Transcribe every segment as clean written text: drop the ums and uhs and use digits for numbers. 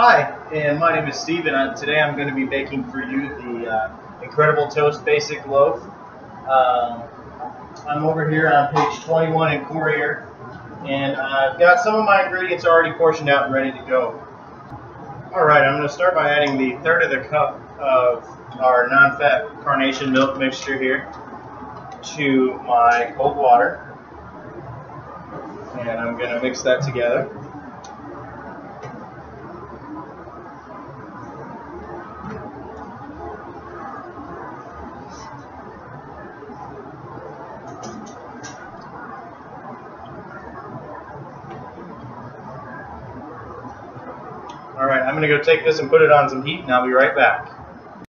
Hi, and my name is Steve, and today I'm going to be baking for you the Incredible Toast Basic Loaf. I'm over here on page 21 in Courier, and I've got some of my ingredients already portioned out and ready to go. Alright, I'm going to start by adding the third of the cup of our non-fat carnation milk mixture here to my cold water, and I'm going to mix that together. Alright, I'm going to go take this and put it on some heat, and I'll be right back.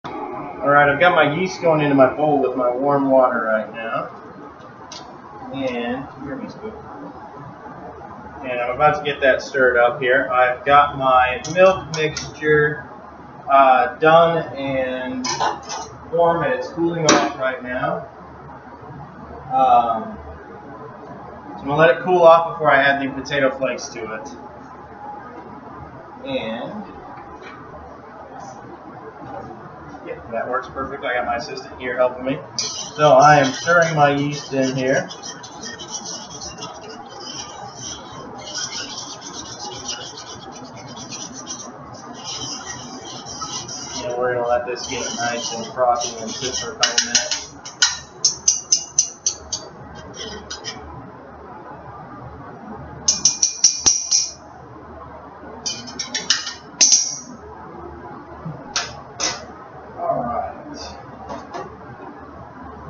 Alright, I've got my yeast going into my bowl with my warm water right now. And, here we go. And I'm about to get that stirred up here. I've got my milk mixture done and warm, and it's cooling off right now. So I'm going to let it cool off before I add the potato flakes to it. And yeah, that works perfect. I got my assistant here helping me. So I am stirring my yeast in here. And we're going to let this get nice and frothy and sit for a couple minutes.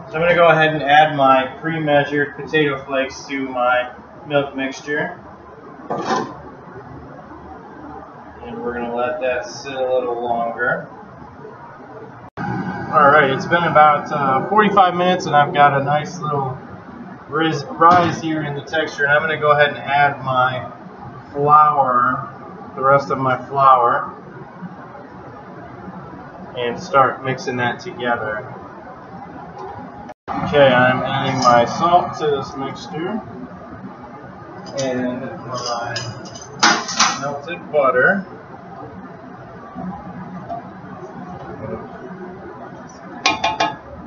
So I'm going to go ahead and add my pre-measured potato flakes to my milk mixture. And we're going to let that sit a little longer. Alright, it's been about 45 minutes and I've got a nice little rise here in the texture. And I'm going to go ahead and add my flour, the rest of my flour, and start mixing that together. Okay, I'm adding my salt to this mixture and my melted butter.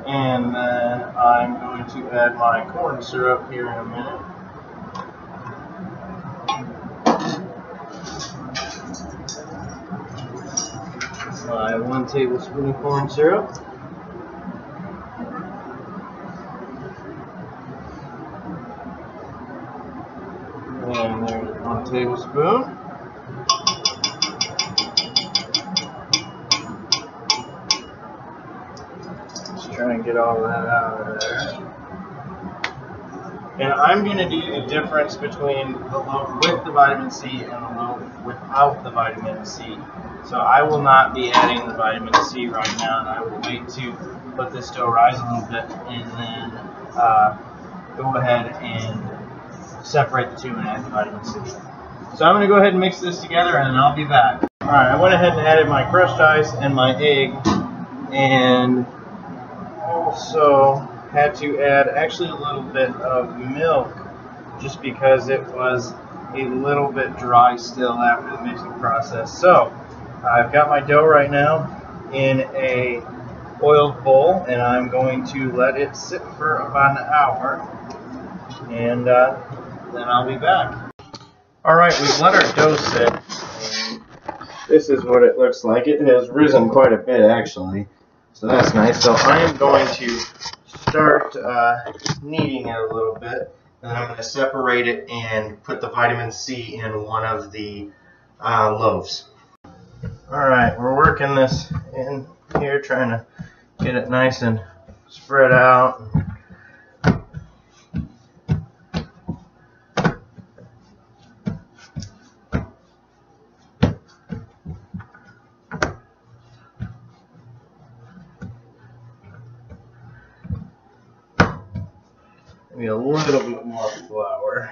And then I'm going to add my corn syrup here in a minute. My 1 tablespoon of corn syrup. And there's 1 tablespoon. Just trying to get all that out of there. And I'm going to do the difference between the loaf with the vitamin C and the loaf without the vitamin C. So I will not be adding the vitamin C right now, and I will wait to let this dough rise a little bit and then go ahead and separate the two and add the vitamin C. So I'm going to go ahead and mix this together and I'll be back. Alright, I went ahead and added my crushed ice and my egg, and also had to add actually a little bit of milk just because it was a little bit dry still after the mixing process. So I've got my dough right now in a oiled bowl, and I'm going to let it sit for about an hour, and then I'll be back. Alright, we've let our dough sit, and this is what it looks like. It has risen quite a bit actually, so that's nice. So I am going to start kneading it a little bit, and then I'm going to separate it and put the vitamin C in one of the loaves. Alright, we're working this in here, trying to get it nice and spread out. Maybe a little bit more flour.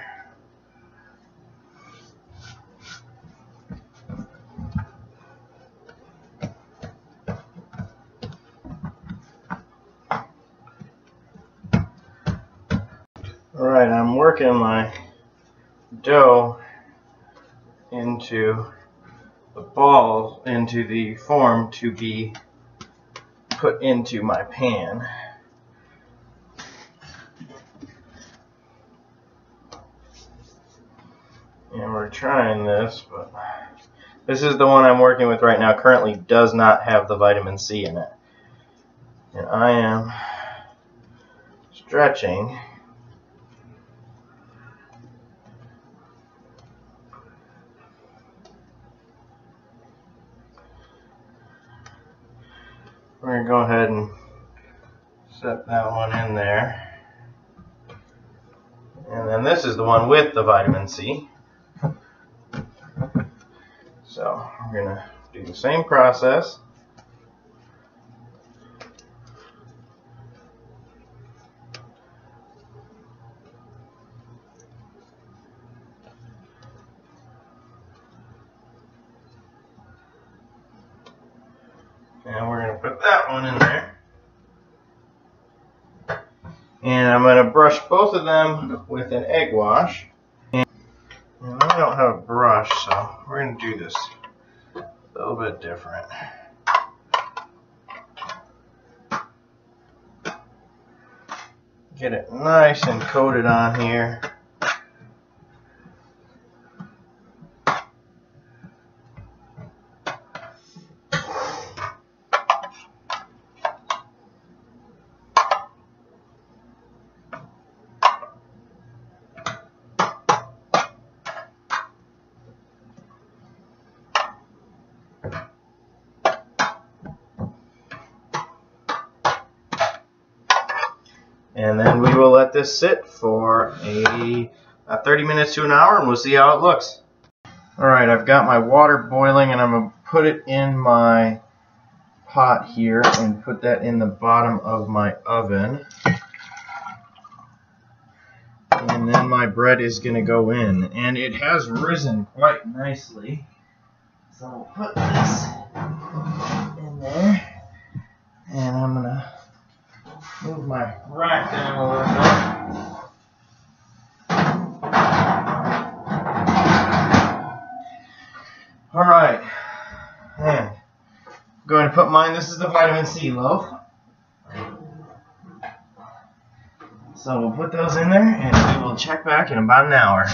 Alright, I'm working my dough into the balls into the form to be put into my pan. And we're trying this, but this is the one I'm working with right now. Currently does not have the vitamin C in it. And I am stretching. We're going to go ahead and set that one in there. And then this is the one with the vitamin C. So we're going to do the same process. And we're going to put that one in there. And I'm going to brush both of them with an egg wash. And I don't have a brush, so we're going to do this a little bit different. Get it nice and coated on here. And then we will let this sit for 30 minutes to an hour, and we'll see how it looks. Alright, I've got my water boiling, and I'm going to put it in my pot here and put that in the bottom of my oven. And then my bread is going to go in. And it has risen quite nicely. So I'll put this in there. And I'm going to move my rack down a little bit. Alright, and I'm going to put mine, this is the vitamin C loaf. So we'll put those in there and we will check back in about an hour.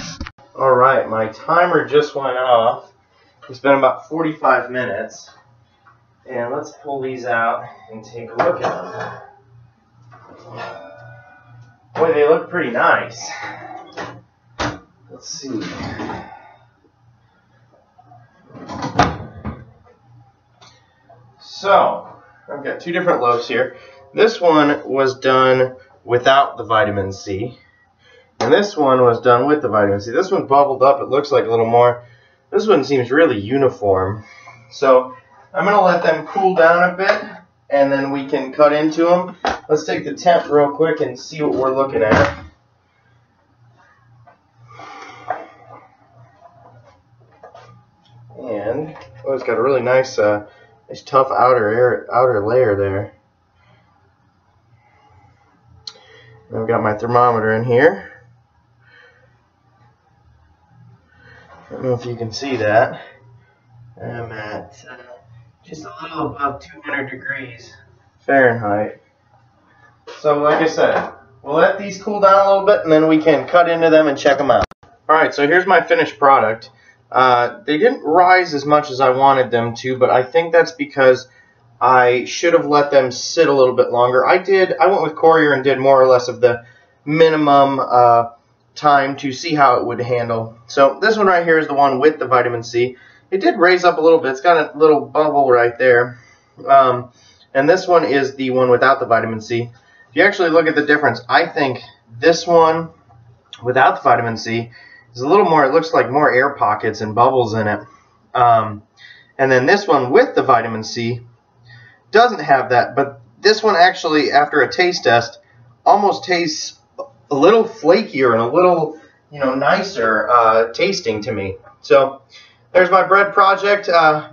Alright, my timer just went off. It's been about 45 minutes. And let's pull these out and take a look at them. Boy, they look pretty nice. Let's see. So, I've got two different loaves here. This one was done without the vitamin C. And this one was done with the vitamin C. This one bubbled up. It looks like a little more. This one seems really uniform. So, I'm going to let them cool down a bit, and then we can cut into them. Let's take the temp real quick and see what we're looking at. And oh, it's got a really nice, tough outer layer there. And I've got my thermometer in here. I don't know if you can see that. I'm at just a little above 200 degrees Fahrenheit. So like I said, we'll let these cool down a little bit and then we can cut into them and check them out. Alright, so here's my finished product. They didn't rise as much as I wanted them to, but I think that's because I should have let them sit a little bit longer. I went with Courier and did more or less of the minimum time to see how it would handle. So this one right here is the one with the vitamin C. It did raise up a little bit. It's got a little bubble right there. And this one is the one without the vitamin C. If you actually look at the difference, I think this one without the vitamin C is a little more, it looks like more air pockets and bubbles in it. And then this one with the vitamin C doesn't have that, but this one actually, after a taste test, almost tastes a little flakier and a little, nicer tasting to me. So there's my bread project.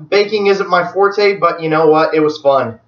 Baking isn't my forte, but you know what? It was fun.